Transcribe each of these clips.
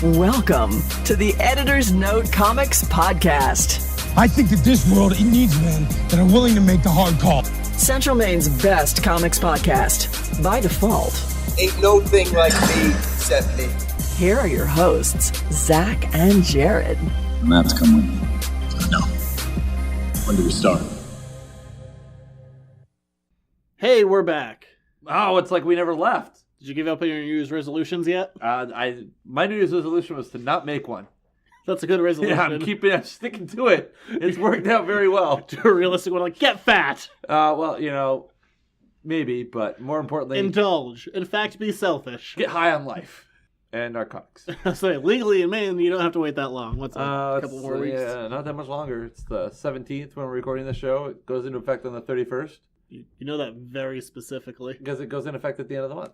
Welcome to the Editor's Note Comics Podcast. I think that this world, it needs men that are willing to make the hard call. Central Maine's best comics podcast, by default. Ain't no thing like me except me. Here are your hosts, Zach and Jared. Maps come with me. No. When do we start? Hey, we're back. Oh, it's like we never left. Did you give up on your New Year's resolutions yet? My New Year's resolution was to not make one. That's a good resolution. Yeah, I'm sticking to it. It's worked out very well. Do a realistic one, like, get fat. Well, maybe, but more importantly... Indulge. In fact, be selfish. Get high on life and narcotics. So, legally in Maine, you don't have to wait that long. What's a couple more weeks? Yeah, not that much longer. It's the 17th when we're recording the show. It goes into effect on the 31st. You know that very specifically. Because it goes into effect at the end of the month.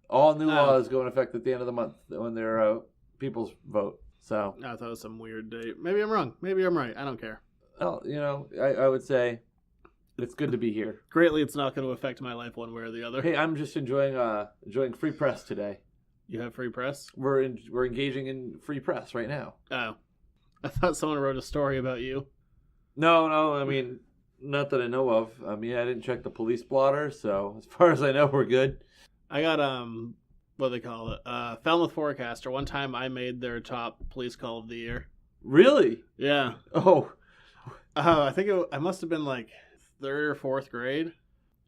All new laws go into effect at the end of the month when they're people's vote. So I thought it was some weird date. Maybe I'm wrong. Maybe I'm right. I don't care. Well, I would say it's good to be here. Greatly, it's not going to affect my life one way or the other. Hey, I'm just enjoying free press today. You have free press? We're engaging in free press right now. Oh. I thought someone wrote a story about you. No, I mean, not that I know of. I mean, I didn't check the police blotter, so as far as I know, we're good. I got, what do they call it? Falmouth Forecaster. One time I made their top police call of the year. Really? Yeah. Oh. I think I must have been like 3rd or 4th grade.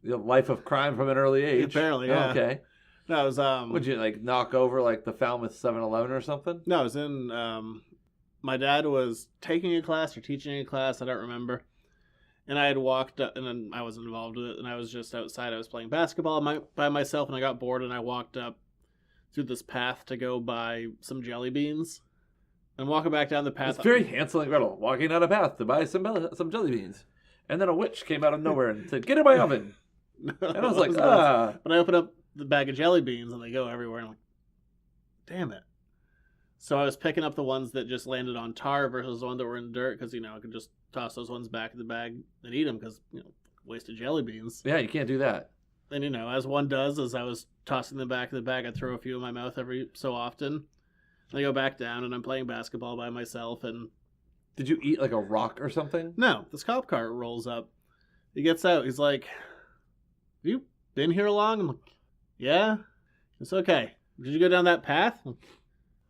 The life of crime from an early age. Apparently, yeah. Oh, okay. No, it was, Would you, knock over, the Falmouth 7-Eleven or something? No, it was in, my dad was taking a class or teaching a class, I don't remember. And I had walked up, and then I wasn't involved with it, and I was just outside. I was playing basketball by myself, and I got bored, and I walked up through this path to go buy some jelly beans. And walking back down the path... It's very Hansel and Gretel, walking down a path to buy some jelly beans. And then a witch came out of nowhere and said, "Get in my oven." And I was like, But I opened up the bag of jelly beans, and they go everywhere, and I'm like, damn it. So I was picking up the ones that just landed on tar versus the ones that were in dirt, because, I could just toss those ones back in the bag and eat them, because, wasted jelly beans. Yeah, you can't do that. And, as one does, as I was tossing them back in the bag, I'd throw a few in my mouth every so often. And I go back down, and I'm playing basketball by myself, and... Did you eat, a rock or something? No, this cop car rolls up. He gets out, he's like, "Have you been here long?" I'm like, "Yeah." It's okay. "Did you go down that path?" I'm like,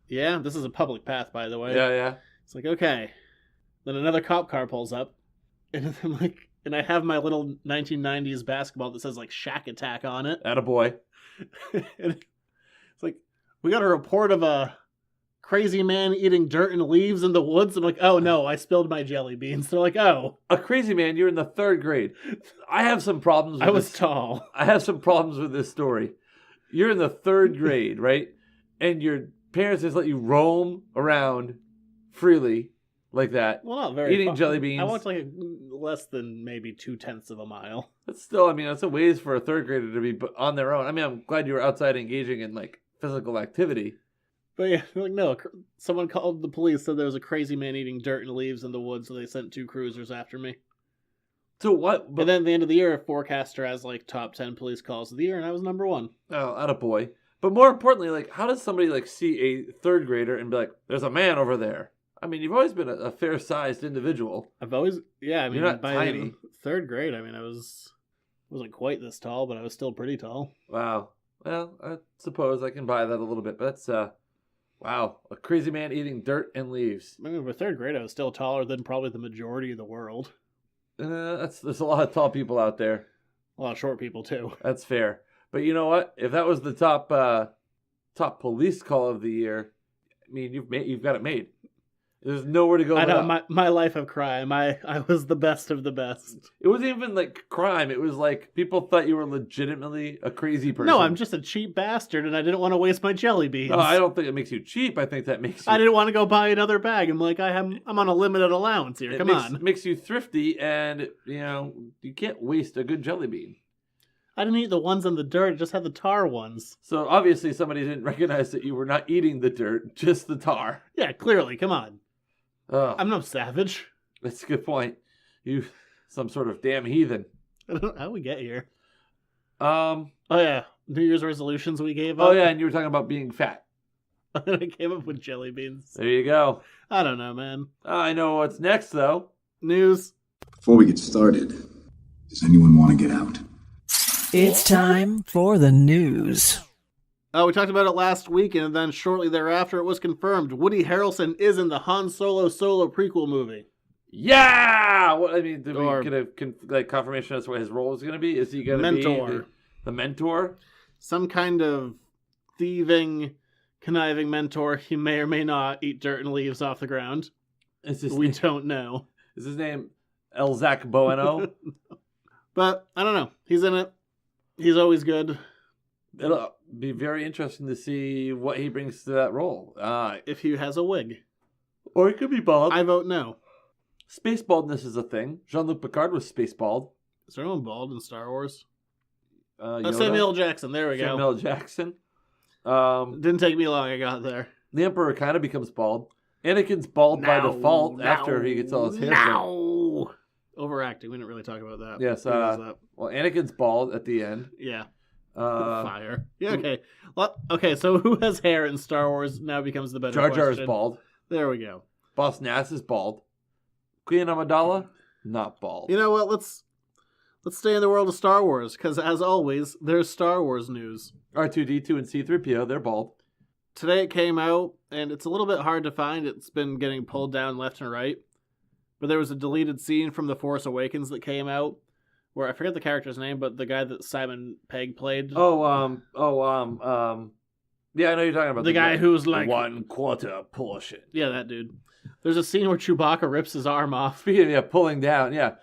"Yeah." This is a public path, by the way. Yeah. It's like, okay. Then another cop car pulls up, and I'm like, and I have my little 1990s basketball that says, Shack Attack on it. Attaboy. And it's like, "We got a report of a crazy man eating dirt and leaves in the woods." I'm like, "Oh no, I spilled my jelly beans." They're like, "Oh." A crazy man, you're in the 3rd grade. I have some problems with I was tall. I have some problems with this story. You're in the 3rd grade, right? And your parents just let you roam around freely like that. Well, not very eating far. jelly beans. I walked less than maybe 0.2 of a mile. But still, that's a ways for a 3rd grader to be on their own. I'm glad you were outside engaging in physical activity. But yeah, no, someone called the police, said there was a crazy man eating dirt and leaves in the woods, so they sent 2 cruisers after me. So what? But then at the end of the year, Forecaster has top 10 police calls of the year, and I was number 1. Oh, attaboy. But more importantly, how does somebody see a 3rd grader and be like, "There's a man over there"? You've always been a fair-sized individual. I've always, yeah. You're not by tiny. 3rd grade, I wasn't quite this tall, but I was still pretty tall. Wow. Well, I suppose I can buy that a little bit, but that's wow, a crazy man eating dirt and leaves. For 3rd grade, I was still taller than probably the majority of the world. There's a lot of tall people out there. A lot of short people too. That's fair. But you know what? If that was the top police call of the year, you've got it made. There's nowhere to go. I know, my life of crime. I was the best of the best. It wasn't even crime. It was people thought you were legitimately a crazy person. No, I'm just a cheap bastard, and I didn't want to waste my jelly beans. No, I don't think it makes you cheap. I think that makes you... I didn't want to go buy another bag. I'm like, I'm on a limited allowance here. Come on. It makes you thrifty, and you can't waste a good jelly bean. I didn't eat the ones in the dirt. I just had the tar ones. So obviously somebody didn't recognize that you were not eating the dirt, just the tar. Yeah, clearly. Come on. I'm no savage. That's a good point. You some sort of damn heathen. I don't know how we get here. Oh yeah, New Year's resolutions we gave up. Oh yeah, and you were talking about being fat. I came up with jelly beans. There you go. I don't know, man. I know what's next, though. News. Before we get started, does anyone want to get out? It's time for the news. Oh, we talked about it last week, and then shortly thereafter it was confirmed. Woody Harrelson is in the Han Solo prequel movie. Yeah! What, I mean, did Or- we get a confirmation as to what his role is going to be? Is he going to be Mentor. the mentor? Some kind of thieving, conniving mentor. He may or may not eat dirt and leaves off the ground. We don't know. Is his name Elzac Bueno? But, I don't know. He's in it. He's always good. It'll be very interesting to see what he brings to that role. If he has a wig. Or he could be bald. I vote no. Space baldness is a thing. Jean-Luc Picard was space bald. Is there anyone bald in Star Wars? Yoda, Samuel L. Jackson. There we go. Samuel L. Jackson. Didn't take me long. I got there. The Emperor kind of becomes bald. Anakin's bald by default after he gets all his hair. No. Overacting. We didn't really talk about that. Yes. Who knows that? Well, Anakin's bald at the end. Yeah. Uh, Fire. Yeah. Okay. Well, okay. So who has hair in Star Wars now becomes the better Jar Jar is question. bald. There we go. Boss Nass is bald. Queen Amidala, not bald. You know what? Let's stay in the world of Star Wars because, as always, there's Star Wars news. R2D2 and C3PO, they're bald. Today it came out, and it's a little bit hard to find. It's been getting pulled down left and right. But there was a deleted scene from The Force Awakens that came out where I forget the character's name, but the guy that Simon Pegg played. Yeah, I know you're talking about the guy who's like 1/4 portion. Yeah, that dude. There's a scene where Chewbacca rips his arm off. Yeah, pulling down, yeah.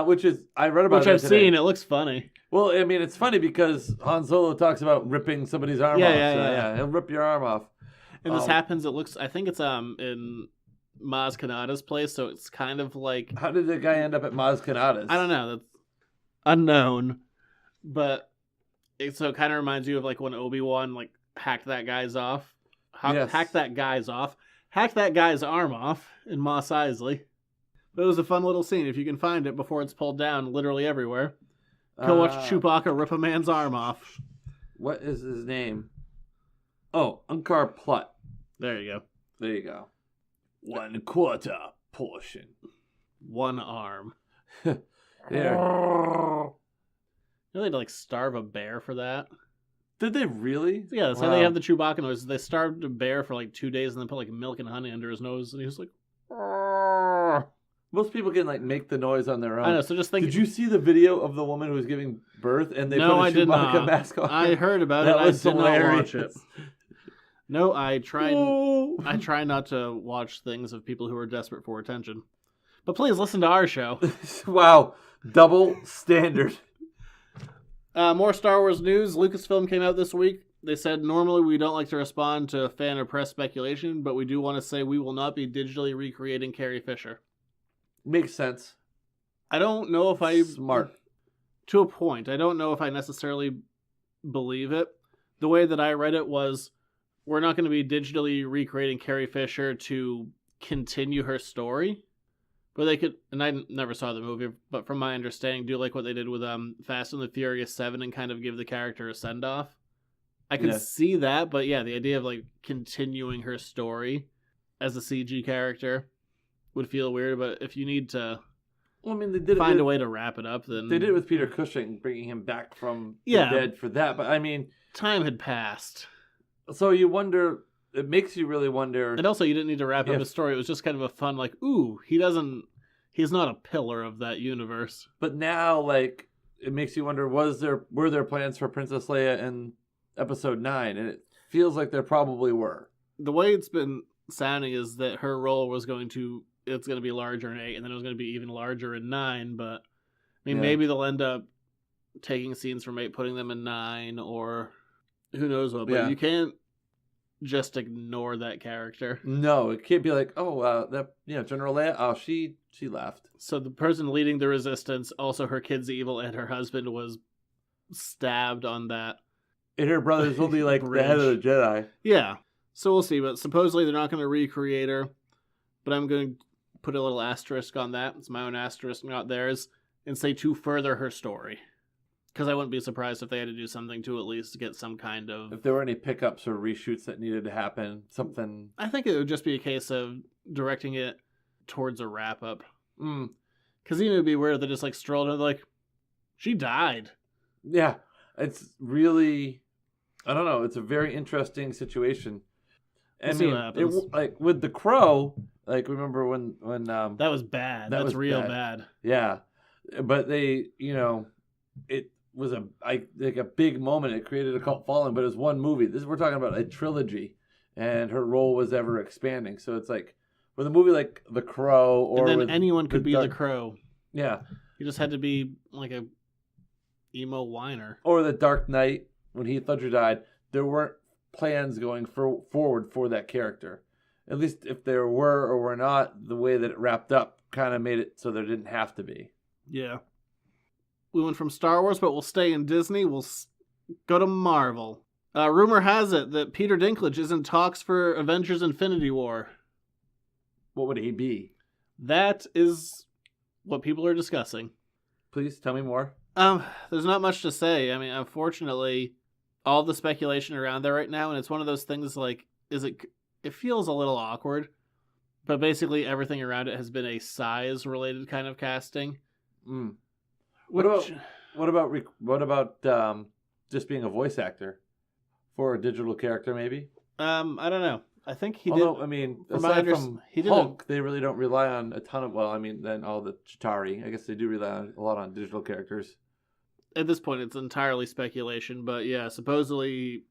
Which is, I read about Which that I've today. seen. It looks funny. Well, I mean, it's funny because Han Solo talks about ripping somebody's arm off. Yeah. He'll rip your arm off. And this happens, I think it's in Maz Kanata's place, so it's kind of like... How did the guy end up at Maz Kanata's? I don't know. That's unknown. But it kind of reminds you of like when Obi-Wan like hacked that guy's off. Yes. Hacked that guy's arm off in Mos Eisley. But it was a fun little scene. If you can find it before it's pulled down literally everywhere. Go watch Chewbacca rip a man's arm off. What is his name? Oh, Unkar Plutt. There you go. There you go. 1/4 portion. One arm. There. You know they had to like starve a bear for that? Did they really? Yeah, that's how Wow. they have the Chewbacca noise. They starved a bear for like 2 days and then put like milk and honey under his nose and he was like... Most people can like make the noise on their own. I know, so just think... Did you see the video of the woman who was giving birth and they No, put a I did Chewbacca not. mask on? I heard about That it. was I did not watch hilarious. it. No, I try Oh. not to watch things of people who are desperate for attention. But please listen to our show. Wow, double standard. More Star Wars news. Lucasfilm came out this week. They said, normally we don't like to respond to fan or press speculation, but we do want to say we will not be digitally recreating Carrie Fisher. Makes sense. I don't know if I... Smart. To a point. I don't know if I necessarily believe it. The way that I read it was, we're not going to be digitally recreating Carrie Fisher to continue her story. But they could, and I never saw the movie, but from my understanding, do like what they did with Fast and the Furious 7 and kind of give the character a send-off. I could see that, but yeah, the idea of like continuing her story as a CG character would feel weird, but if you need to Well, I mean, they did find a way to wrap it up, then... They did it with Peter Cushing, bringing him back from the Yeah. dead for that. But I mean, Time had passed. so you wonder. It makes you really wonder. And also, you didn't need to wrap up Yeah. his story. It was just kind of a fun, like, ooh, he's not a pillar of that universe. But now, like, it makes you wonder: were there plans for Princess Leia in Episode 9? And it feels like there probably were. The way it's been sounding is that her role was it's going to be larger in 8, and then it was going to be even larger in 9, but, I mean, Yeah. maybe they'll end up taking scenes from 8, putting them in 9, or who knows what, but Yeah. you can't just ignore that character. No, it can't be like, General Leia. Oh, she left. So the person leading the resistance, also her kid's evil, and her husband was stabbed on that. And her brothers will be like the head of the Jedi. Yeah. So we'll see, but supposedly they're not going to recreate her, but I'm going to put a little asterisk on that. It's my own asterisk, not theirs, and say to further her story. Because I wouldn't be surprised if they had to do something to at least get some kind of... If there were any pickups or reshoots that needed to happen, something... I think it would just be a case of directing it towards a wrap-up. Because even it would be weird if they just, like, strolled in, like, she died. Yeah, it's really... I don't know. It's a very interesting situation. We'll see what happens. Like, with The Crow, like, remember when that was bad. That's real bad. Yeah. But they, it was a big moment. It created a cult following, but it was one movie. We're talking about a trilogy, and her role was ever expanding. So it's like with a movie like The Crow, or and then anyone could be The Crow. Yeah, you just had to be like a emo whiner. Or The Dark Knight when Heath Ledger died. There weren't plans going forward for that character. At least if there were or were not, the way that it wrapped up kind of made it so there didn't have to be. Yeah. We went from Star Wars, but we'll stay in Disney. We'll go to Marvel. Rumor has it that Peter Dinklage is in talks for Avengers Infinity War. What would he be? That is what people are discussing. Please tell me more. There's not much to say. I mean, unfortunately, all the speculation around there right now, and it's one of those things like, it feels a little awkward, but basically everything around it has been a size-related kind of casting. What about just being a voice actor for a digital character? Maybe. I don't know. I think he Although, did. I mean, aside from Hulk, they really don't rely on a ton of. Well, I mean, then all the Chitauri. I guess they do rely a lot on digital characters. At this point, it's entirely speculation, but yeah, supposedly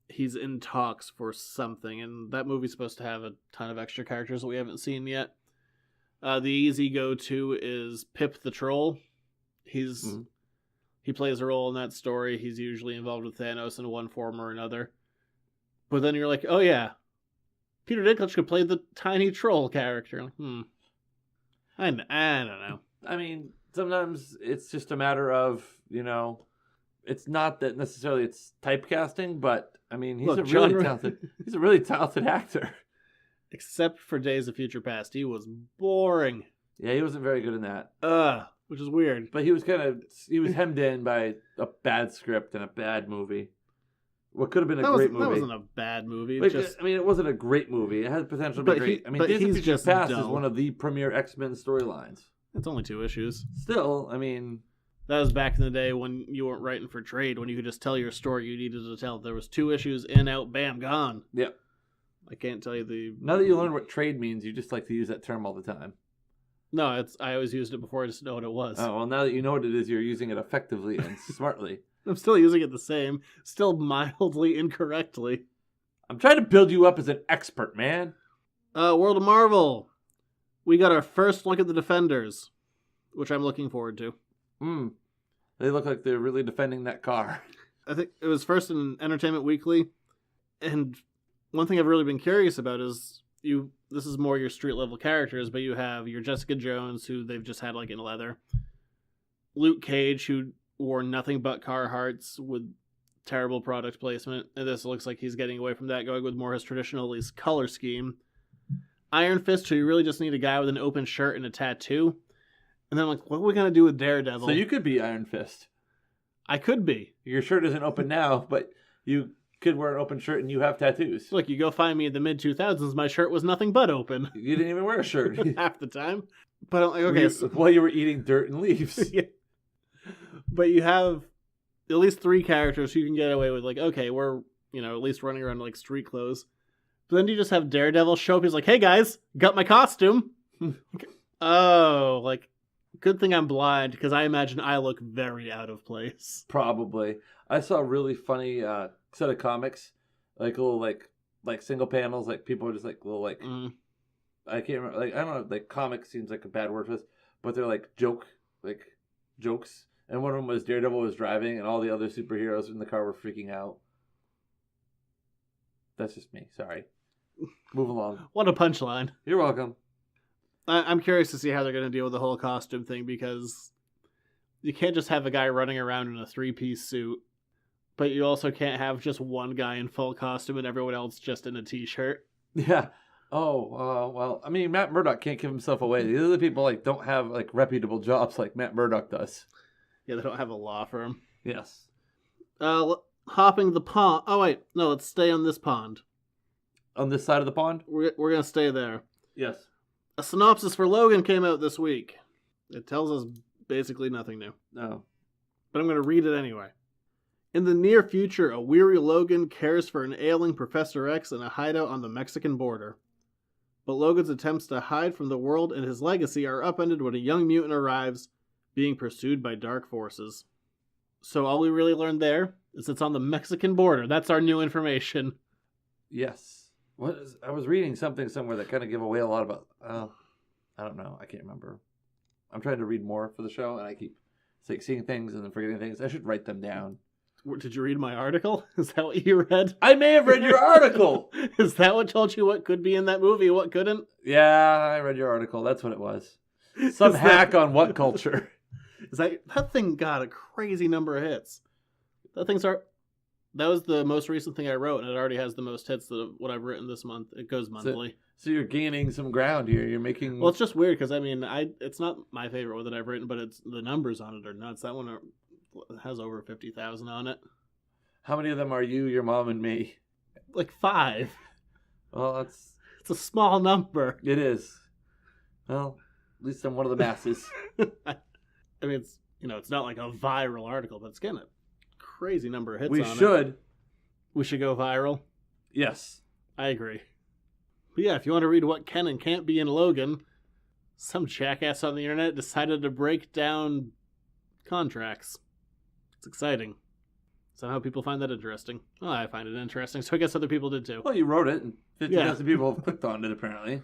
he's in talks for something, and that movie's supposed to have a ton of extra characters that we haven't seen yet. The easy go-to is Pip the Troll. He plays a role in that story. He's usually involved with Thanos in one form or another. But then you're like, oh yeah, Peter Dinklage could play the tiny troll character. Like, I don't know. I mean, sometimes it's just a matter of, it's not that necessarily it's typecasting, but I mean, he's a really talented actor. Except for Days of Future Past, he was boring. Yeah, he wasn't very good in that. Which is weird. But he was hemmed in by a bad script and a bad movie. What could have been a great movie. That wasn't a bad movie. It wasn't a great movie. It had potential to be great. Days of Future Past is one of the premier X-Men storylines. It's only 2 issues. Still, I mean... That was back in the day when you weren't writing for trade, when you could just tell your story you needed to tell. There was 2 issues, in, out, bam, gone. Yep. I can't tell you Now that you learn what trade means, you just like to use that term all the time. No, I always used it before I just know what it was. Oh, well, now that you know what it is, you're using it effectively and smartly. I'm still using it the same, still mildly incorrectly. I'm trying to build you up as an expert, man. World of Marvel. We got our first look at the Defenders, which I'm looking forward to. They look like they're really defending that car. I think it was first in Entertainment Weekly, and one thing I've really been curious about is this is more your street level characters, but you have your Jessica Jones, who they've just had like in leather, Luke Cage, who wore nothing but Carhartts with terrible product placement, and this looks like he's getting away from that, going with more his traditional, at least, color scheme. Iron Fist, who you really just need a guy with an open shirt and a tattoo. And then I'm like, what are we going to do with Daredevil? So you could be Iron Fist. I could be. Your shirt isn't open now, but you could wear an open shirt and you have tattoos. Look, you go find me in the mid-2000s, my shirt was nothing but open. You didn't even wear a shirt. Half the time. But I'm like, okay. While you were eating dirt and leaves. Yeah. But you have at least 3 characters who you can get away with, like, okay, we're, at least running around like street clothes. But then you just have Daredevil show up, he's like, hey guys, got my costume. Oh, like, good thing I'm blind, because I imagine I look very out of place. Probably. I saw a really funny set of comics, like little like single panels, like people are just like little like I can't remember, like I don't know, like comic seems like a bad word for this, but they're like jokes. And one of them was Daredevil was driving, and all the other superheroes in the car were freaking out. That's just me. Sorry. Move along. What a punchline. You're welcome. I'm curious to see how they're going to deal with the whole costume thing, because you can't just have a guy running around in a 3-piece suit, but you also can't have just one guy in full costume and everyone else just in a t-shirt. Yeah. Oh, well, I mean, Matt Murdock can't give himself away. The other people don't have reputable jobs like Matt Murdock does. Yeah, they don't have a law firm. Yes. Hopping the pond. Oh, wait. No, let's stay on this pond. On this side of the pond? We're going to stay there. Yes. A synopsis for Logan came out this week. It tells us basically nothing new. No. But I'm going to read it anyway. In the near future, a weary Logan cares for an ailing Professor X in a hideout on the Mexican border. But Logan's attempts to hide from the world and his legacy are upended when a young mutant arrives, being pursued by dark forces. So all we really learned there is it's on the Mexican border. That's our new information. Yes. I was reading something somewhere that kind of gave away a lot about... I don't know. I can't remember. I'm trying to read more for the show, and I keep seeing things and then forgetting things. I should write them down. Did you read my article? Is that what you read? I may have read your article! Is that what told you what could be in that movie, what couldn't? Yeah, I read your article. That's what it was. Some hack on what culture? That thing got a crazy number of hits. That was the most recent thing I wrote, and it already has the most hits of what I've written this month. It goes monthly. So you're gaining some ground here. You're making... Well, it's just weird, because, it's not my favorite one that I've written, but it's the numbers on it are nuts. That one has over 50,000 on it. How many of them are you, your mom, and me? Like 5. Well, it's a small number. It is. Well, at least I'm one of the masses. It's not like a viral article, but it's getting a crazy number of hits We on it. We should go viral. Yes. I agree. But yeah, if you want to read what can and can't be in Logan, some jackass on the internet decided to break down contracts. It's exciting. Somehow people find that interesting. Well, I find it interesting, so I guess other people did too. Well, you wrote it, and 50,000 people have clicked on it, apparently.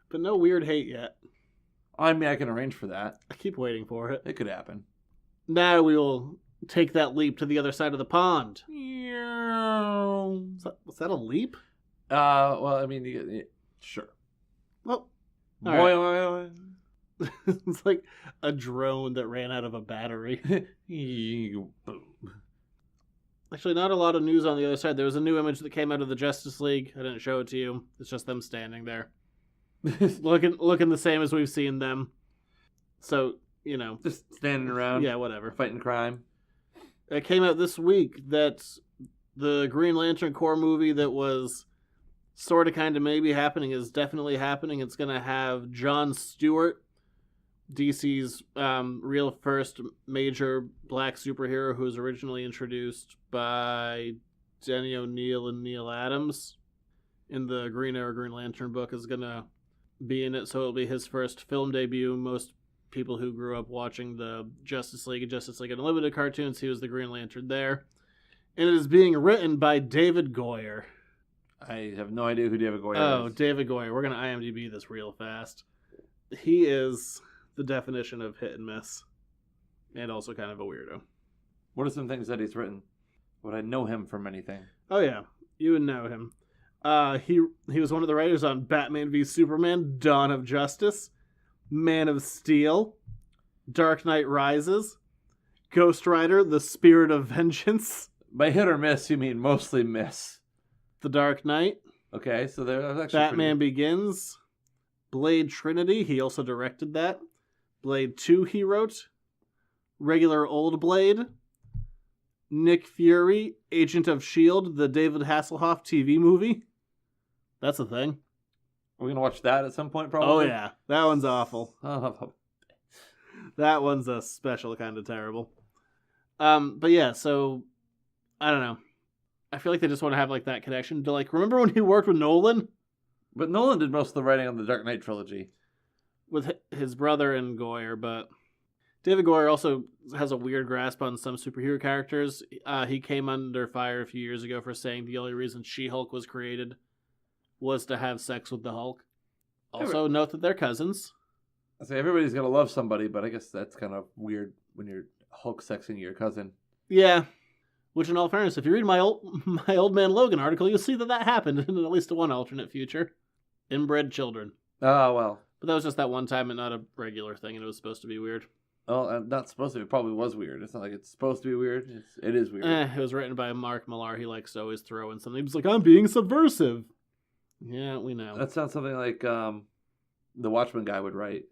But no weird hate yet. I mean, I can arrange for that. I keep waiting for it. It could happen. Now we will take that leap to the other side of the pond. Was that a leap? Sure. Well, Boy, it's like a drone that ran out of a battery. Actually, not a lot of news on the other side. There was a new image that came out of the Justice League. I didn't show it to you. It's just them standing there. looking the same as we've seen them. So, just standing around. Yeah, whatever. Fighting crime. It came out this week that the Green Lantern Corps movie that was sort of kind of maybe happening is definitely happening. It's going to have Jon Stewart, DC's real first major black superhero, who was originally introduced by Denny O'Neil and Neil Adams in the Green Arrow Green Lantern book, is going to be in it. So it'll be his first film debut. Most people who grew up watching the Justice League Unlimited cartoons, he was the Green Lantern there. And it is being written by David Goyer. I have no idea who David Goyer is. Oh, David Goyer. We're going to IMDb this real fast. He is the definition of hit and miss. And also kind of a weirdo. What are some things that he's written? Would I know him from anything? Oh, yeah. You would know him. He was one of the writers on Batman v Superman, Dawn of Justice, Man of Steel, Dark Knight Rises, Ghost Rider, The Spirit of Vengeance. By hit or miss, you mean mostly miss. The Dark Knight. Okay, so there's actually Batman Begins. Blade Trinity, he also directed that. Blade 2 he wrote. Regular Old Blade. Nick Fury, Agent of S.H.I.E.L.D., the David Hasselhoff TV movie. That's a thing. We're going to watch that at some point, probably? Oh, yeah. That one's awful. Oh. That one's a special kind of terrible. But yeah, so, I don't know. I feel like they just want to have like that connection to remember when he worked with Nolan? But Nolan did most of the writing on the Dark Knight trilogy. With his brother and Goyer, but David Goyer also has a weird grasp on some superhero characters. He came under fire a few years ago for saying the only reason She-Hulk was created was to have sex with the Hulk. Also, note that they're cousins. I say everybody's going to love somebody, but I guess that's kind of weird when you're Hulk sexing your cousin. Yeah. Which, in all fairness, if you read my old man Logan article, you'll see that happened in at least one alternate future. Inbred children. Oh, well. But that was just that one time and not a regular thing, and it was supposed to be weird. Well, not supposed to be. It probably was weird. It's not like it's supposed to be weird. It is weird. It was written by Mark Millar. He likes to always throw in something. He was like, I'm being subversive. Yeah, we know. That sounds something like the Watchmen guy would write.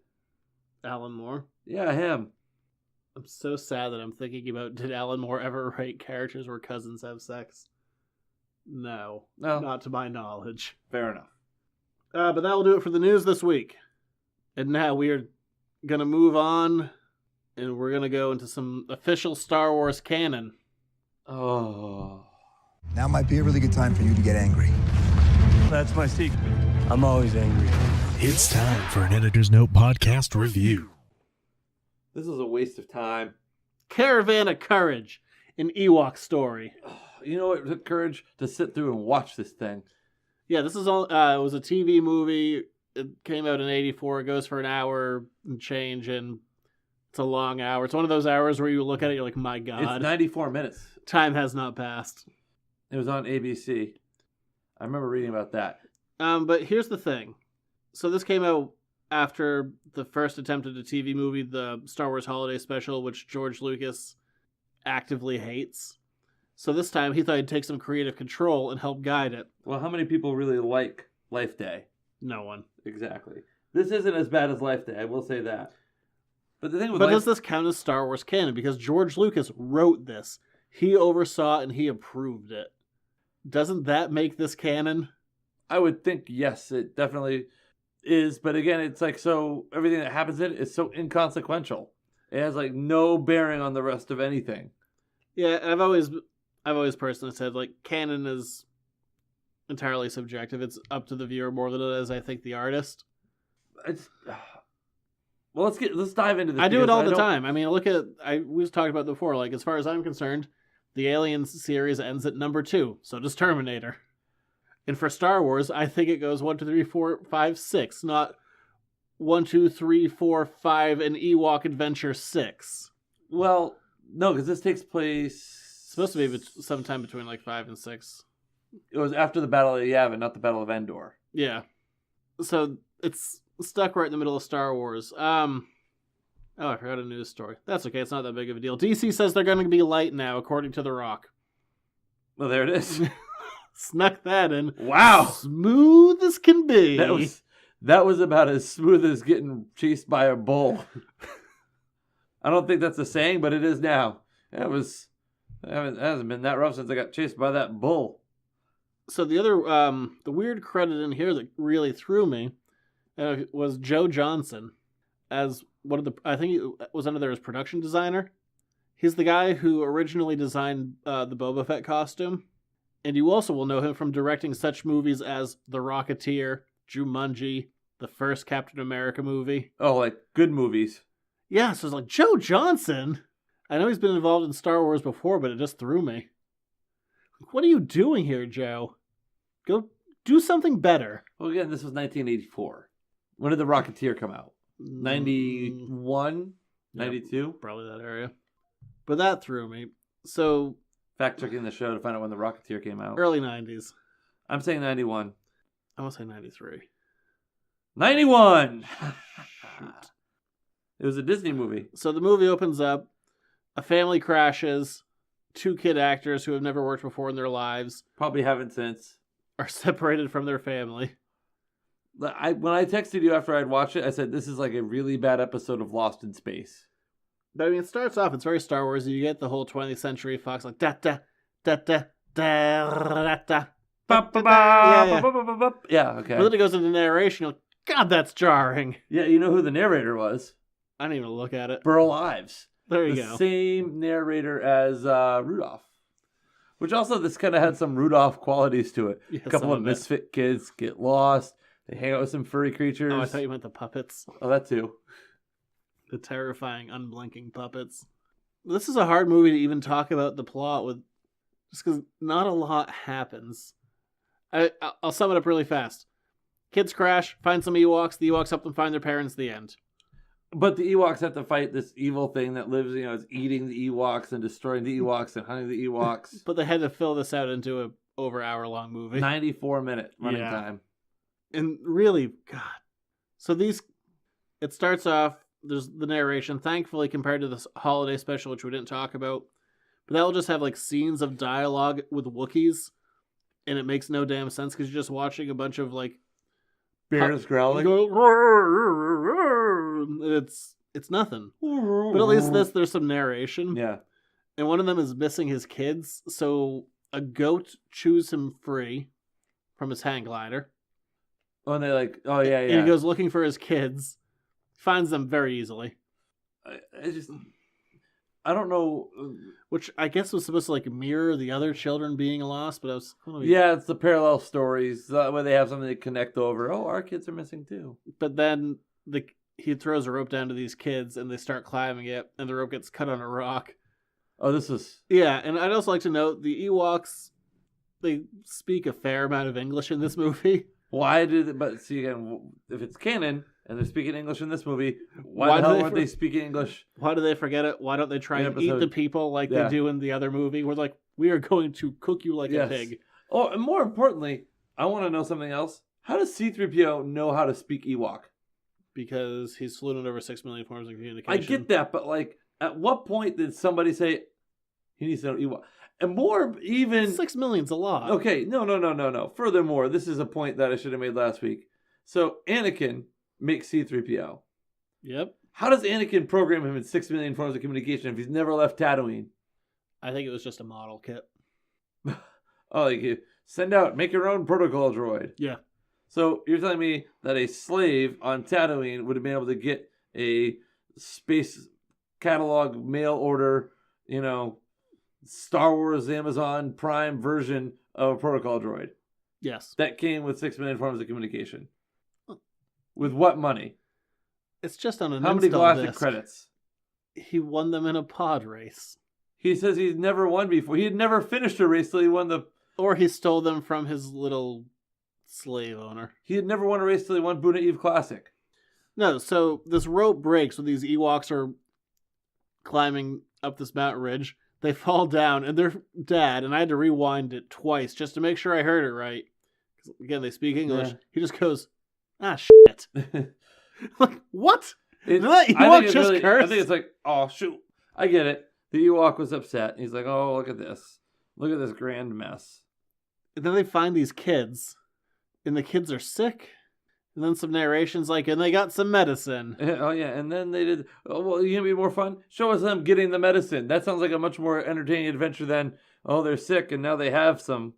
Alan Moore? Yeah, him. I'm so sad that I'm thinking about, did Alan Moore ever write characters where cousins have sex? No. Not to my knowledge. Fair enough. But that will do it for the news this week. And now we are going to move on, and we're going to go into some official Star Wars canon. Oh. Now might be a really good time for you to get angry. That's my secret. I'm always angry. It's time for an Editor's Note podcast review. This is a waste of time. Caravan of Courage, an Ewok story. You know what took courage to sit through and watch this thing? Yeah, this is all. It was a TV movie. It came out in '84. It goes for an hour and change, and it's a long hour. It's one of those hours where you look at it, you're like, my God. It's 94 minutes. Time has not passed. It was on ABC. I remember reading about that. But here's the thing. So this came out after the first attempt at a TV movie, the Star Wars Holiday Special, which George Lucas actively hates. So this time he thought he'd take some creative control and help guide it. Well, how many people really like Life Day? No one. Exactly. This isn't as bad as Life Day, I will say that. But the thing with does this count as Star Wars canon? Because George Lucas wrote this. He oversaw it and he approved it. Doesn't that make this canon? I would think yes, it definitely is. But again, it's like, so everything that happens in it is so inconsequential. It has like no bearing on the rest of anything. Yeah, I've always personally said, like, canon is entirely subjective. It's up to the viewer more than it is, I think, the artist. Well, let's dive into this. I do it all the time. I mean, we've talked about it before. Like, as far as I'm concerned, the Aliens series ends at number 2. So does Terminator. And for Star Wars, I think it goes 1, 2, 3, 4, 5, 6, not 1, 2, 3, 4, 5, and Ewok Adventure 6. Well, no, because this takes place. It's supposed to be sometime between like 5 and 6. It was after the Battle of Yavin, not the Battle of Endor. Yeah. So it's stuck right in the middle of Star Wars. Oh, I forgot a news story. That's okay. It's not that big of a deal. DC says they're going to be light now, according to The Rock. Well, there it is. Snuck that in. Wow. Smooth as can be. That was about as smooth as getting chased by a bull. I don't think that's a saying, but it is now. It hasn't been that rough since I got chased by that bull. So the other, the weird credit in here that really threw me was Joe Johnson as one of the, I think he was under there as production designer. He's the guy who originally designed the Boba Fett costume. And you also will know him from directing such movies as The Rocketeer, Jumanji, the first Captain America movie. Oh, like good movies. Yeah, so it's like, Joe Johnson? I know he's been involved in Star Wars before, but it just threw me. What are you doing here, Joe? Go do something better. Well, again, this was 1984. When did The Rocketeer come out? 91? 92? Probably that area. But that threw me. So... Fact-checking the show to find out when The Rocketeer came out. Early 90s. I'm saying 91. I want to say 93. 91! It was a Disney movie. So the movie opens up. A family crashes. 2 kid actors who have never worked before in their lives. Probably haven't since. Are separated from their family. When I texted you after I'd watched it, I said, this is like a really bad episode of Lost in Space. But I mean, it starts off, it's very Star Wars. You get the whole 20th Century Fox, like, da-da, da-da, da-da, da-da. Yeah, okay. But then it goes into narration, you're like, God, that's jarring. Yeah, you know who the narrator was? I didn't even look at it. Burl Ives. There you the go. Same narrator as Rudolph. Which also, this kind of had some Rudolph qualities to it. Yeah, a couple of misfit kids get lost. They hang out with some furry creatures. Oh, I thought you meant the puppets. Oh, that too. The terrifying, unblinking puppets. This is a hard movie to even talk about the plot with, just because not a lot happens. I'll sum it up really fast. Kids crash, find some Ewoks. The Ewoks help them find their parents. The end. But the Ewoks have to fight this evil thing that lives, is eating the Ewoks and destroying the Ewoks and hunting the Ewoks. But they had to fill this out into a over hour-long movie. 94-minute running time. And really, God. So it starts off, there's the narration, thankfully, compared to this holiday special, which we didn't talk about. But that will just have, like, scenes of dialogue with Wookiees. And it makes no damn sense, because you're just watching a bunch of, like... Bears growling? it's nothing. But at least there's some narration. Yeah. And one of them is missing his kids, so a goat chews him free from his hang glider. Oh, and they're like, oh, yeah. And he goes looking for his kids, finds them very easily. I don't know. Which I guess was supposed to like mirror the other children being lost, but I was... Yeah, it's the parallel stories. That way they have something to connect over. Oh, our kids are missing too. But then he throws a rope down to these kids, and they start climbing it, and the rope gets cut on a rock. Oh, this is... Yeah, and I'd also like to note, the Ewoks, they speak a fair amount of English in this movie. Why did it... But see, again, if it's canon, and they're speaking English in this movie, why the hell weren't they speaking English? Why do they forget it? Why don't they try and eat the people like they do in the other movie? We're like, we are going to cook you like a pig. Oh, and more importantly, I want to know something else. How does C-3PO know how to speak Ewok? Because he's fluent in over 6 million forms of communication. I get that, but like, at what point did somebody say he needs to know Ewok? And more even... 6 million's a lot. Okay, no. Furthermore, this is a point that I should have made last week. So, Anakin makes C-3PO. Yep. How does Anakin program him in 6 million forms of communication if he's never left Tatooine? I think it was just a model kit. Oh, like you send out, make your own protocol droid. Yeah. So you're telling me that a slave on Tatooine would have been able to get a space catalog mail order, Star Wars Amazon Prime version of a protocol droid? Yes. That came with 6 million forms of communication. With what money? It's just on an How many install galactic disc. credits? He won them in a pod race. He says he's never won before. He had never finished a race till he won the... Or he stole them from his little slave owner. He had never won a race till he won Buna Eve Classic. No, so this rope breaks when these Ewoks are climbing up this mountain ridge. They fall down, and their dad, and I had to rewind it twice just to make sure I heard it right. 'Cause, again, they speak English. Yeah. He just goes, shit. Like, what? Did that Ewok just curse? I think it's like, oh, shoot. I get it. The Ewok was upset. He's like, oh, look at this. Look at this grand mess. And then they find these kids, and the kids are sick. And then some narrations like, and they got some medicine. Oh, yeah. And then they did, oh, well, you gonna be more fun? Show us them getting the medicine. That sounds like a much more entertaining adventure than, oh, they're sick and now they have some.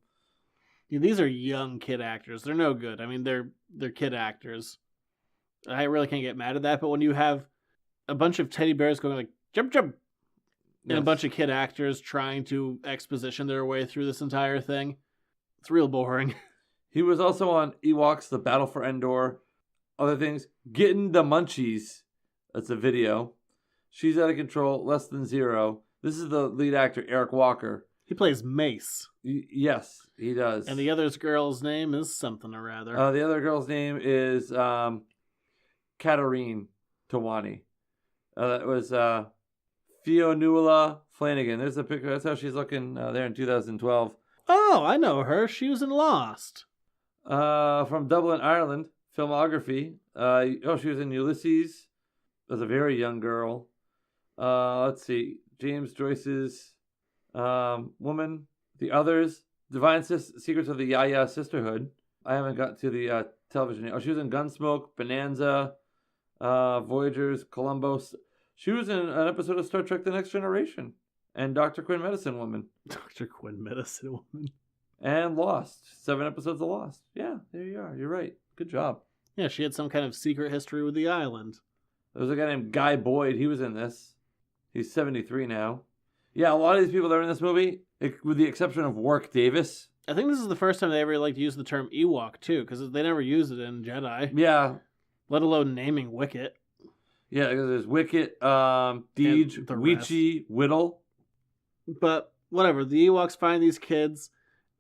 Yeah, these are young kid actors. They're no good. I mean, they're kid actors. I really can't get mad at that. But when you have a bunch of teddy bears going like, jump, jump, and a bunch of kid actors trying to exposition their way through this entire thing, it's real boring. He was also on Ewoks, The Battle for Endor. Other things. Getting the Munchies. That's a video. She's Out of Control, Less Than Zero. This is the lead actor, Eric Walker. He plays Mace. Yes, he does. And the other girl's name is something or rather. The other girl's name is Katarine Tawani. That was Fionnuala Flanagan. There's a picture. That's how she's looking there in 2012. Oh, I know her. She was in Lost. From Dublin, Ireland. Filmography. She was in Ulysses as a very young girl. Let's see. James Joyce's Woman. The Others. Divine Secrets of the Yaya Sisterhood. I haven't got to the television yet. Oh, she was in Gunsmoke, Bonanza, Voyagers, Columbus. She was in an episode of Star Trek The Next Generation. And Dr. Quinn Medicine Woman. Dr. Quinn Medicine Woman. And Lost. 7 episodes of Lost. Yeah, there you are. You're right. Good job. Yeah, she had some kind of secret history with the island. There was a guy named Guy Boyd. He was in this. He's 73 now. Yeah, a lot of these people that are in this movie, with the exception of Warwick Davis. I think this is the first time they ever use the term Ewok, too, because they never use it in Jedi. Yeah. Let alone naming Wicket. Yeah, because there's Wicket, Deej, Weechie, Whittle. But whatever, the Ewoks find these kids,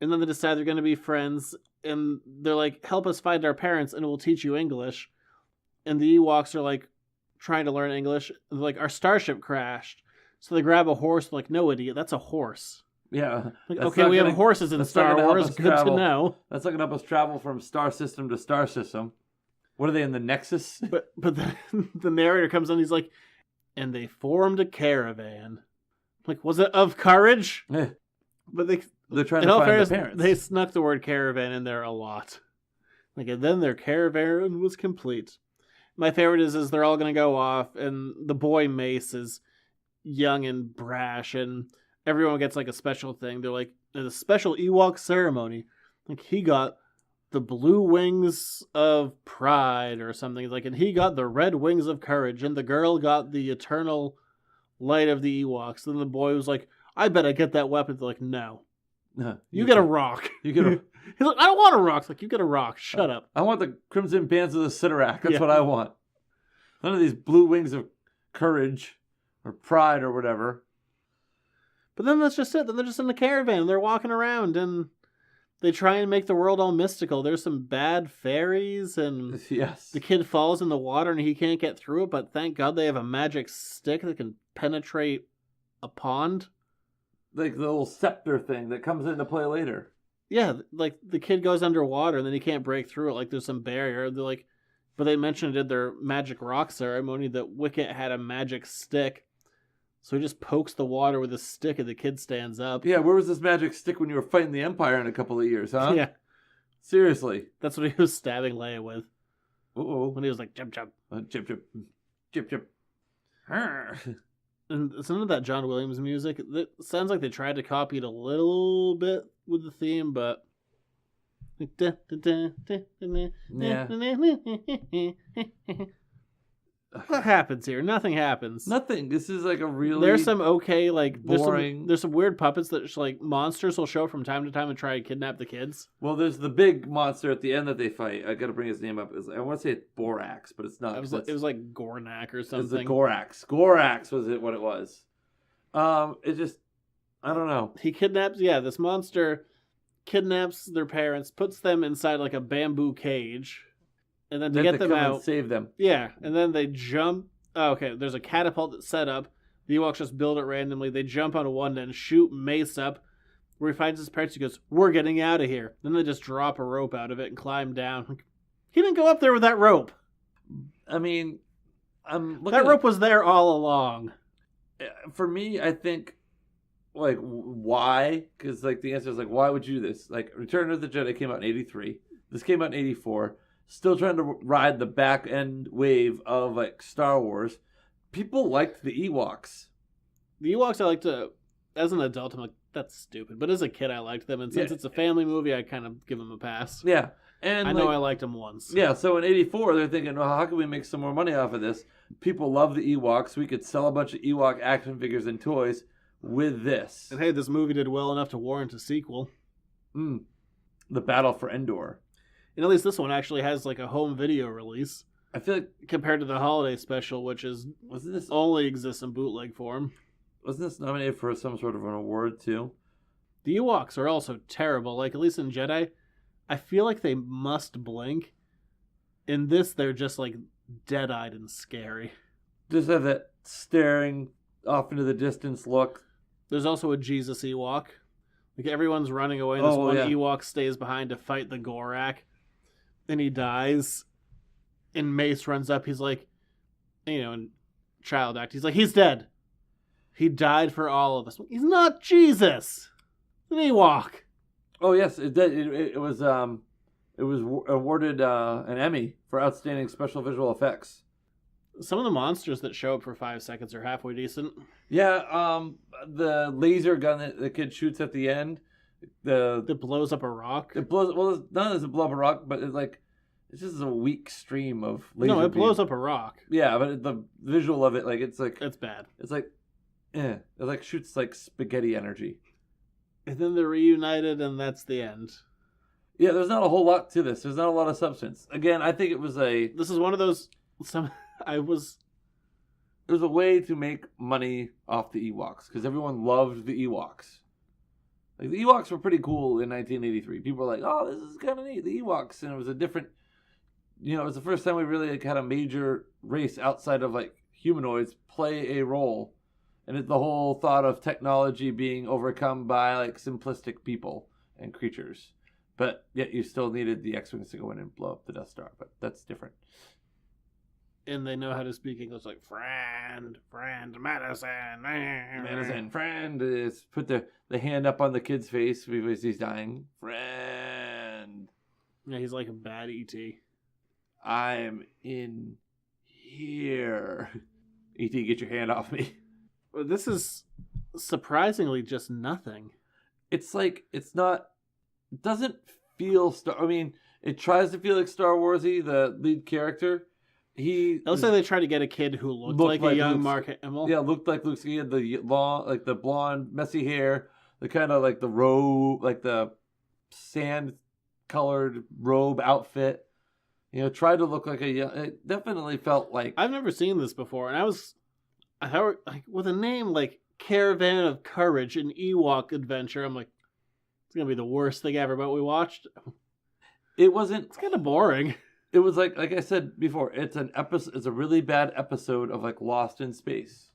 and then they decide they're going to be friends, and they're like, help us find our parents, and we'll teach you English. And the Ewoks are like, trying to learn English. And they're like, our starship crashed. So they grab a horse, like, no, idiot, that's a horse. Yeah. Like, okay, we have horses in Star Wars, good to know. That's not going to help us travel from star system to star system. What are they in the Nexus? But then the narrator comes on, he's like, and they formed a caravan. Like, was it of courage? Yeah. But they're trying to find the parents. They snuck the word caravan in there a lot. Like, and then their caravan was complete. my favorite is they're all going to go off, and the boy Mace is young and brash, and everyone gets like a special thing. They're like, there's a special Ewok ceremony. Like, he got the blue wings of pride or something. Like, and he got the red wings of courage, and the girl got the eternal light of the Ewoks. Then the boy was like, I bet I get that weapon. They're like, no. You get a rock. You get a... He's like, I don't want a rock. It's like, you get a rock. Shut up. I want the Crimson Pants of the Sidorak. That's what I want. None of these blue wings of courage or pride or whatever. But then that's just it. Then they're just in the caravan. And they're walking around, and they try and make the world all mystical. There's some bad fairies, and the kid falls in the water, and he can't get through it. But thank God they have a magic stick that can penetrate a pond. Like the little scepter thing that comes into play later. Yeah, like the kid goes underwater and then he can't break through it. Like there's some barrier. They're like, but they mentioned in their magic rock ceremony that Wicket had a magic stick. So he just pokes the water with a stick and the kid stands up. Yeah, where was this magic stick when you were fighting the Empire in a couple of years, huh? Yeah. Seriously. That's what he was stabbing Leia with. Uh-oh. When he was like, jump, jump. Jump, jump. Jump, jump. And some of that John Williams music, it sounds like they tried to copy it a little bit with the theme, but... What happens here? Nothing happens. Nothing. This is like a really... There's some okay, like... boring... There's some weird puppets that, like, monsters will show from time to time and try to kidnap the kids. Well, there's the big monster at the end that they fight. I gotta bring his name up. I want to say it's Borax, but it's not. It was like Gornak or something. It's the Gorax. Gorax was it what it was. It just... I don't know. He kidnaps... Yeah, this monster kidnaps their parents, puts them inside, like, a bamboo cage... And then to get them out, save them. Yeah, and then they jump. Oh, okay, there's a catapult that's set up. The Ewoks just build it randomly. They jump on one end, shoot Mace up. Where he finds his parents, he goes, "We're getting out of here." Then they just drop a rope out of it and climb down. He didn't go up there with that rope. I mean, that rope was there all along. For me, I think, like, why? Because, like, the answer is, like, why would you do this? Like, Return of the Jedi came out in 83. This came out in 84. Still trying to ride the back end wave of like Star Wars. People liked the Ewoks. The Ewoks I like to, as an adult, I'm like, that's stupid. But as a kid, I liked them. And since it's a family movie, I kind of give them a pass. Yeah. And I know I liked them once. Yeah, so in 84, they're thinking, well, how can we make some more money off of this? People love the Ewoks. We could sell a bunch of Ewok action figures and toys with this. And hey, this movie did well enough to warrant a sequel. The Battle for Endor. And at least this one actually has like a home video release. I feel like compared to the holiday special, which only exists in bootleg form. Wasn't this nominated for some sort of an award too? The Ewoks are also terrible. Like, at least in Jedi, I feel like they must blink. In this, they're just like dead-eyed and scary. Just have that staring off into the distance look. There's also a Jesus Ewok. Like, everyone's running away. This Ewok stays behind to fight the Gorak. And he dies. And Mace runs up. He's like, in child act, he's like, he's dead. He died for all of us. He's not Jesus. It's an Ewok. Oh yes, it was awarded an Emmy for outstanding special visual effects. Some of the monsters that show up for 5 seconds are halfway decent. Yeah, the laser gun that the kid shoots at the end. That blows up a rock. It blows. Well, none of this blow up a rock, but it's just a weak stream of laser. No, it blows up a rock. Yeah, but the visual of it, it's bad. It's like, it shoots like spaghetti energy. And then they're reunited, and that's the end. Yeah, there's not a whole lot to this. There's not a lot of substance. Again, I think it was This is one of those. It was a way to make money off the Ewoks because everyone loved the Ewoks. Like, the Ewoks were pretty cool in 1983. People were like, "Oh, this is kind of neat, the Ewoks," and it was a different. It was the first time we really had a major race outside of humanoids play a role, and the whole thought of technology being overcome by simplistic people and creatures, but yet you still needed the X-wings to go in and blow up the Death Star. But that's different. And they know how to speak English, like friend, medicine, friend. Is put the hand up on the kid's face because he's dying. Friend. Yeah, he's like a bad ET. I'm in here. E.T., get your hand off me. This is surprisingly just nothing. It's like, it's not, it doesn't feel I mean, it tries to feel like Star Wars-y, the lead character. It looks like they tried to get a kid who looked like a young Mark Hamill. Yeah, looked like Luke. He had the long, like the blonde, messy hair, the kind of like the robe, like the sand-colored robe outfit. You know, tried to look like a young. It definitely felt like. I've never seen this before, and I thought, like, with a name like Caravan of Courage, an Ewok adventure, I'm like, it's gonna be the worst thing ever. But we watched. It wasn't. It's kind of boring. It was like I said before, it's an episode. It's a really bad episode of like Lost in Space.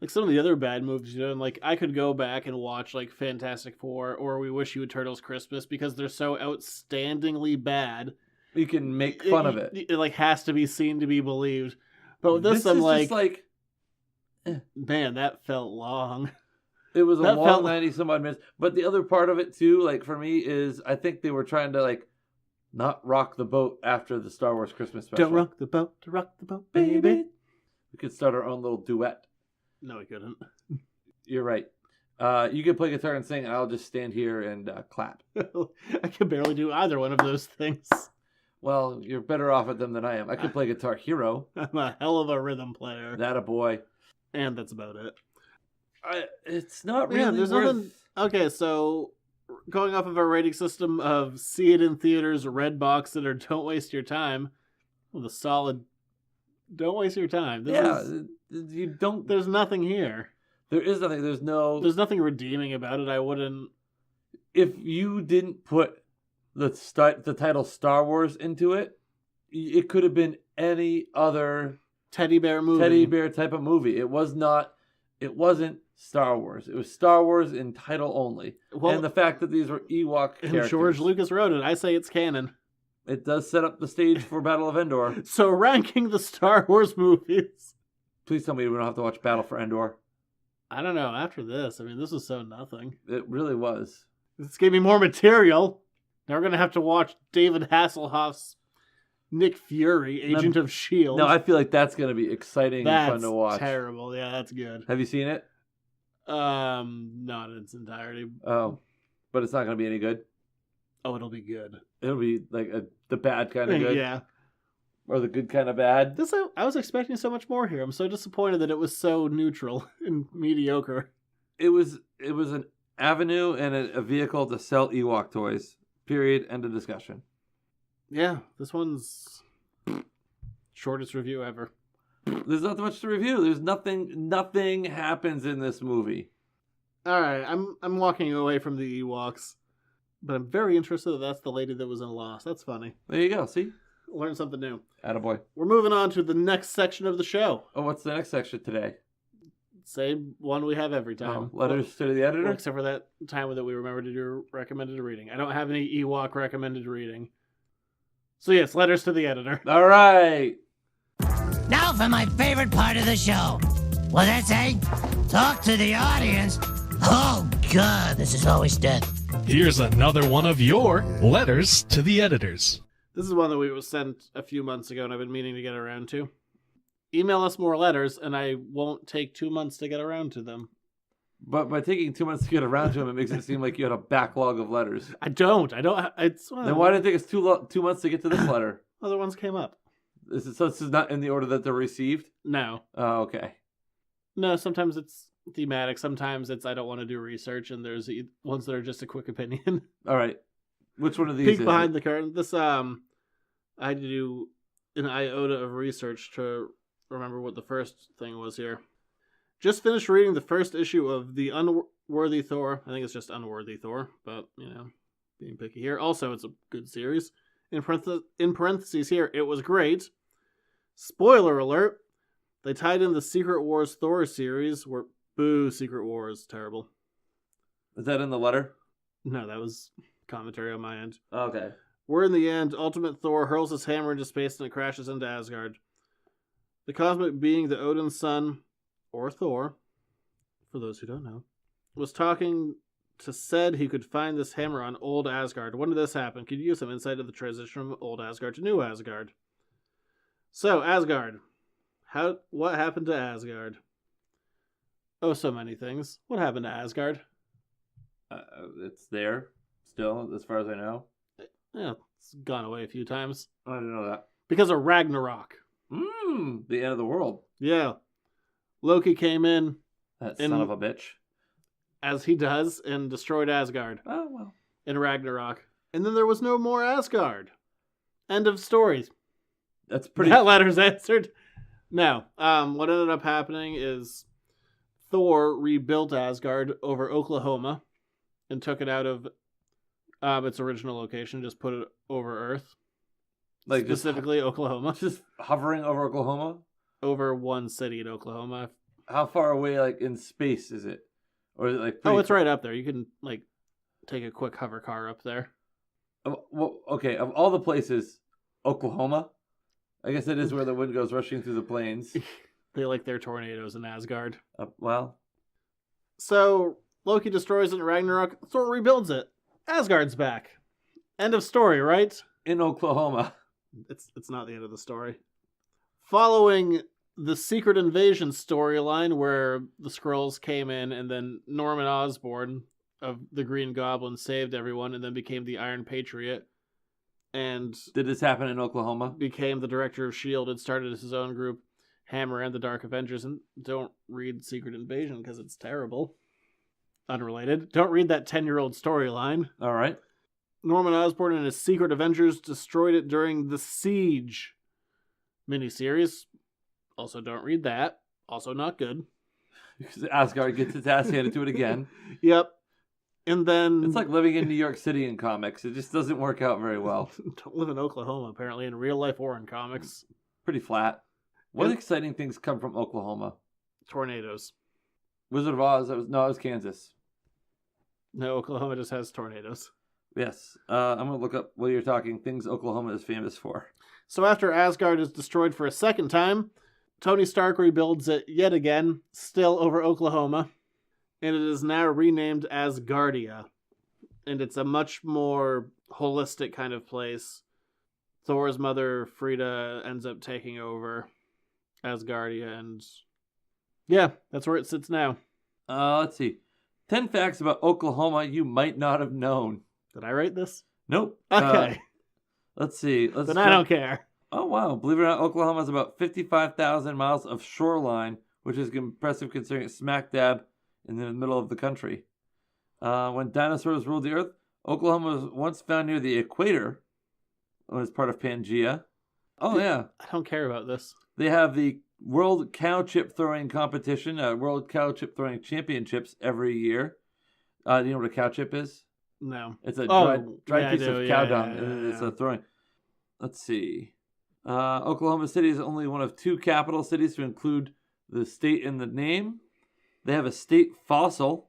Like some of the other bad movies, you know, and like I could go back and watch like Fantastic Four or We Wish You Would Turtles Christmas because they're so outstandingly bad. You can make fun of it. It like has to be seen to be believed. But with this I'm is like, just like, man, that felt long. It was a That long felt 90 some odd minutes. But the other part of it too, like for me, is I think they were trying to like not rock the boat after the Star Wars Christmas special. Don't rock the boat, baby. We could start our own little duet. No, we couldn't. You're right. You can play guitar and sing, and I'll just stand here and clap. I can barely do either one of those things. Well, you're better off at them than I am. I can play Guitar Hero. I'm a hell of a rhythm player. That a boy. And that's about it. It's not really Yeah, there's nothing. Okay, so going off of our rating system of see it in theaters, red box it, or don't waste your time, with a solid don't waste your time. You don't. There's nothing here. There is nothing. There's nothing redeeming about it. I wouldn't. If you didn't put the title Star Wars into it, it could have been any other teddy bear type of movie. It wasn't Star Wars. It was Star Wars in title only. Well, and the fact that these were Ewok characters. And George Lucas wrote it. I say it's canon. It does set up the stage for Battle of Endor. So ranking the Star Wars movies. Please tell me we don't have to watch Battle for Endor. I don't know. After this, I mean, this was so nothing. It really was. This gave me more material. Now we're going to have to watch David Hasselhoff's Nick Fury, Agent of S.H.I.E.L.D. No, I feel like that's going to be exciting and fun to watch. That's terrible. Yeah, that's good. Have you seen it? Not in its entirety. Oh, but it's not going to be any good? Oh, it'll be good. It'll be like the bad kind of good? Yeah. Or the good kind of bad? I was expecting so much more here. I'm so disappointed that it was so neutral and mediocre. It was an avenue and a vehicle to sell Ewok toys. Period. End of discussion. Yeah, this one's shortest review ever. There's not much to review. There's nothing happens in this movie. All right, I'm walking away from the Ewoks, but I'm very interested that that's the lady that was in Lost. That's funny. There you go. See? Learn something new. Attaboy. We're moving on to the next section of the show. Oh, what's the next section today? Same one we have every time. Letters to the editor? Except for that time that we remember to do recommended reading. I don't have any Ewok recommended reading. So yes, letters to the editor. All right. Now for my favorite part of the show. What's that say? Talk to the audience? Oh, God, this is always death. Here's another one of your letters to the editors. This is one that we was sent a few months ago, and I've been meaning to get around to. Email us more letters, and I won't take 2 months to get around to them. But by taking 2 months to get around to them, it makes it seem like you had a backlog of letters. I don't. It's then why did it take us 2 months to get to this letter? Other ones came up. So this is not in the order that they're received? No. Oh, okay. No, sometimes it's thematic. Sometimes it's I don't want to do research, and there's ones that are just a quick opinion. All right. Which one of these Peek behind the curtain. This, I had to do an iota of research to remember what the first thing was here. Just finished reading the first issue of The Unworthy Thor. I think it's just Unworthy Thor, but, being picky here. Also, it's a good series. In parentheses here, it was great. Spoiler alert. They tied in the Secret Wars Thor series where... Boo, Secret Wars. Terrible. Is that in the letter? No, that was commentary on my end. Okay. Where in the end, Ultimate Thor hurls his hammer into space and it crashes into Asgard. The cosmic being, the Odin's son, or Thor, for those who don't know, was talking to said he could find this hammer on old Asgard. When did this happen? Could you use some insight of the transition from old Asgard to new Asgard? So, Asgard. What happened to Asgard? Oh, so many things. What happened to Asgard? It's there still, as far as I know. Yeah, it's gone away a few times. I didn't know that. Because of Ragnarok. The end of the world. Yeah. Loki came in. That son of a bitch. As he does, and destroyed Asgard. Oh, well. In Ragnarok. And then there was no more Asgard. End of story. That's pretty... That letter's answered. No. What ended up happening is Thor rebuilt Asgard over Oklahoma and took it out of its original location, just put it over Earth. Like specifically Oklahoma. Just hovering over Oklahoma? Over one city in Oklahoma. How far away, like, in space is it? Or is it like... Oh, it's right up there. You can, like, take a quick hover car up there. Well, okay, of all the places, Oklahoma? I guess it is where the wind goes rushing through the plains. They like their tornadoes in Asgard. Well. So, Loki destroys it in Ragnarok. Thor rebuilds it. Asgard's back. End of story, right? In Oklahoma. It's not the end of the story. Following the Secret Invasion storyline where the Skrulls came in and then Norman Osborn of the Green Goblin saved everyone and then became the Iron Patriot. And did this happen in Oklahoma? Became the director of S.H.I.E.L.D. and started his own group, Hammer and the Dark Avengers. And don't read Secret Invasion because it's terrible. Unrelated. Don't read that 10-year-old storyline. All right. Norman Osborn and his Secret Avengers destroyed it during the Siege miniseries. Also, don't read that. Also, not good. Because Asgard gets its ass handed to it again. Yep. And then... It's like living in New York City in comics. It just doesn't work out very well. Don't live in Oklahoma, apparently, in real life or in comics. Pretty flat. What exciting things come from Oklahoma? Tornadoes. Wizard of Oz? It was Kansas. No, Oklahoma just has tornadoes. Yes. I'm going to look up while you're talking things Oklahoma is famous for. So after Asgard is destroyed for a second time, Tony Stark rebuilds it yet again, still over Oklahoma, and it is now renamed Asgardia. And it's a much more holistic kind of place. Thor's mother, Frida, ends up taking over Asgardia, and yeah, that's where it sits now. Let's see. 10 facts about Oklahoma you might not have known. Did I write this? Nope. Okay. Let's see. Then I don't care. Oh, wow. Believe it or not, Oklahoma has about 55,000 miles of shoreline, which is impressive considering it's smack dab in the middle of the country. When dinosaurs ruled the earth, Oklahoma was once found near the equator. It was part of Pangea. Oh, yeah. I don't care about this. They have the World Cow Chip Throwing Competition, World Cow Chip Throwing Championships every year. Do you know what a cow chip is? No. It's a dried piece of cow dung. It's a throwing. Let's see. Oklahoma City is only one of 2 capital cities to include the state in the name. They have a state fossil,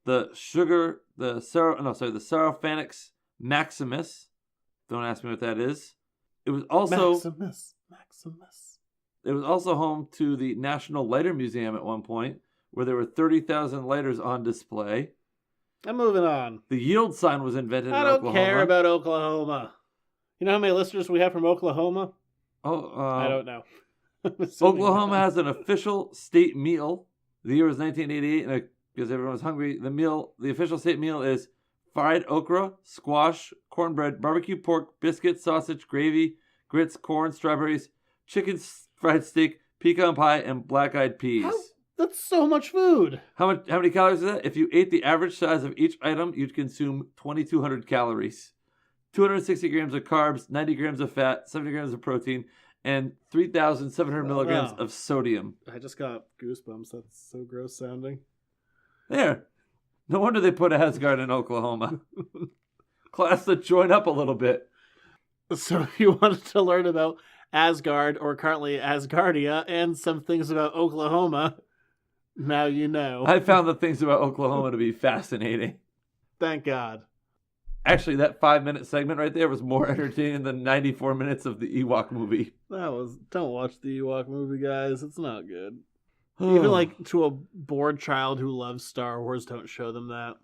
the Sarophanex maximus. Don't ask me what that is. It was also Maximus. It was also home to the National Lighter Museum at one point, where there were 30,000 lighters on display. I'm moving on. The yield sign was invented in Oklahoma. I Oklahoma. don't care about Oklahoma. You know how many listeners we have from Oklahoma? I don't know. Oklahoma has an official state meal. The year was 1988, and because everyone was hungry, the official state meal is fried okra, squash, cornbread, barbecue pork, biscuits, sausage, gravy, grits, corn, strawberries, chicken fried steak, pecan pie, and black-eyed peas. That's so much food. How many calories is that? If you ate the average size of each item, you'd consume 2,200 calories. 260 grams of carbs, 90 grams of fat, 70 grams of protein, and 3,700 milligrams of sodium. I just got goosebumps. That's so gross sounding. There. No wonder they put Asgard in Oklahoma. Class to join up a little bit. So if you wanted to learn about Asgard, or currently Asgardia, and some things about Oklahoma, now you know. I found the things about Oklahoma to be fascinating. Thank God. Actually, that 5-minute segment right there was more entertaining than 94 minutes of the Ewok movie. Don't watch the Ewok movie, guys. It's not good. Even like to a bored child who loves Star Wars, don't show them that.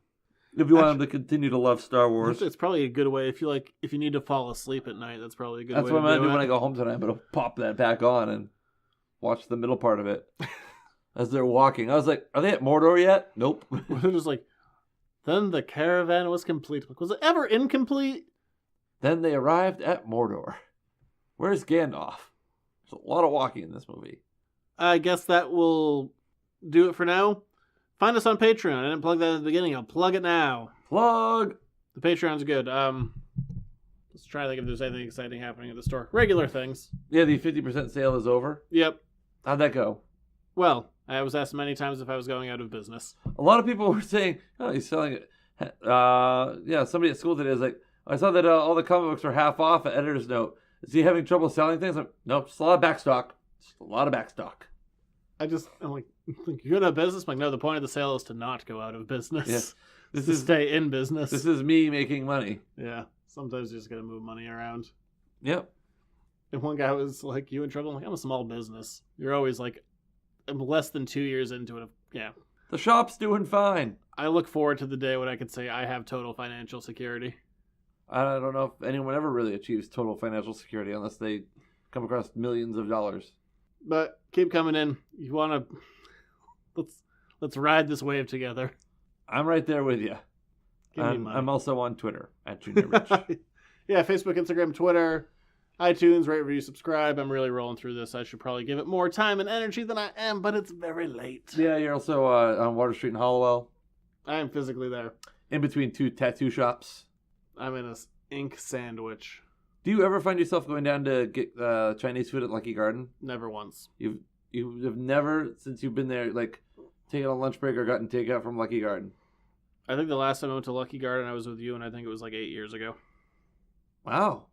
If you want them to continue to love Star Wars. It's probably a good way. If you need to fall asleep at night, that's probably a good way to do it. That's what I'm going to do when I go home tonight. I'm going to pop that back on and watched the middle part of it as they're walking. I was like, are they at Mordor yet? Nope. We're just like, then the caravan was complete. Like, was it ever incomplete? Then they arrived at Mordor. Where's Gandalf? There's a lot of walking in this movie. I guess that will do it for now. Find us on Patreon. I didn't plug that at the beginning. I'll plug it now. Plug! The Patreon's good. Let's try to think if there's anything exciting happening at the store. Regular things. Yeah, the 50% sale is over. Yep. How'd that go? Well, I was asked many times if I was going out of business. A lot of people were saying, oh, he's selling it. Yeah, somebody at school today was like, I saw that all the comic books are half off at Editor's Note. Is he having trouble selling things? I'm, nope, just a lot of backstock. Just a lot of backstock. I'm like, you're out of business? I'm like, no, the point of the sale is to not go out of business. Yeah. This is stay in business. This is me making money. Yeah. Sometimes you just gotta move money around. Yep. And one guy was like, you in trouble? I'm like, I'm a small business. You're always like, I'm less than 2 years into it. Yeah. The shop's doing fine. I look forward to the day when I could say I have total financial security. I don't know if anyone ever really achieves total financial security unless they come across millions of dollars. But keep coming in. You want to... Let's ride this wave together. I'm right there with you. I'm also on Twitter, @JuniorRich. Yeah, Facebook, Instagram, Twitter, iTunes, rate, review, subscribe. I'm really rolling through this. I should probably give it more time and energy than I am, but it's very late. Yeah, you're also on Water Street in Hollowell. I am physically there. In between two tattoo shops. I'm in a ink sandwich. Do you ever find yourself going down to get Chinese food at Lucky Garden? Never once. You've never, since you've been there, like, taken a lunch break or gotten takeout from Lucky Garden? I think the last time I went to Lucky Garden, I was with you, and I think it was like 8 years ago. Wow.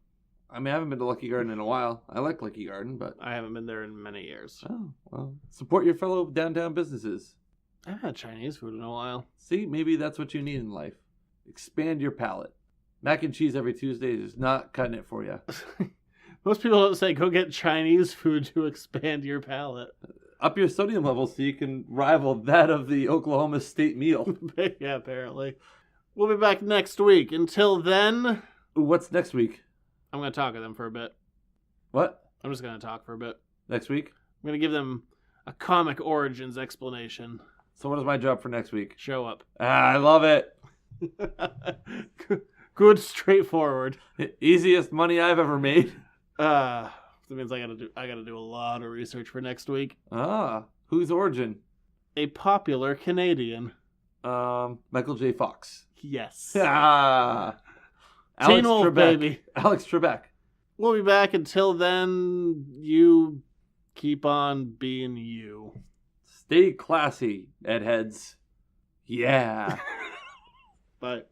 I mean, I haven't been to Lucky Garden in a while. I like Lucky Garden, but... I haven't been there in many years. Oh, well. Support your fellow downtown businesses. I haven't had Chinese food in a while. See, maybe that's what you need in life. Expand your palate. Mac and cheese every Tuesday is not cutting it for you. Most people don't say go get Chinese food to expand your palate. Up your sodium levels so you can rival that of the Oklahoma State meal. Yeah, apparently. We'll be back next week. Until then... Ooh, what's next week? I'm going to talk to them for a bit. What? I'm just going to talk for a bit. Next week? I'm going to give them a comic origins explanation. So what is my job for next week? Show up. I love it. Good, straightforward. Easiest money I've ever made. That means I gotta do a lot of research for next week. Whose origin? A popular Canadian. Michael J. Fox. Yes. Alex Teen Wolf, Trebek. baby. Alex Trebek. We'll be back. Until then, you keep on being you. Stay classy, Ed Heads. Yeah. Bye.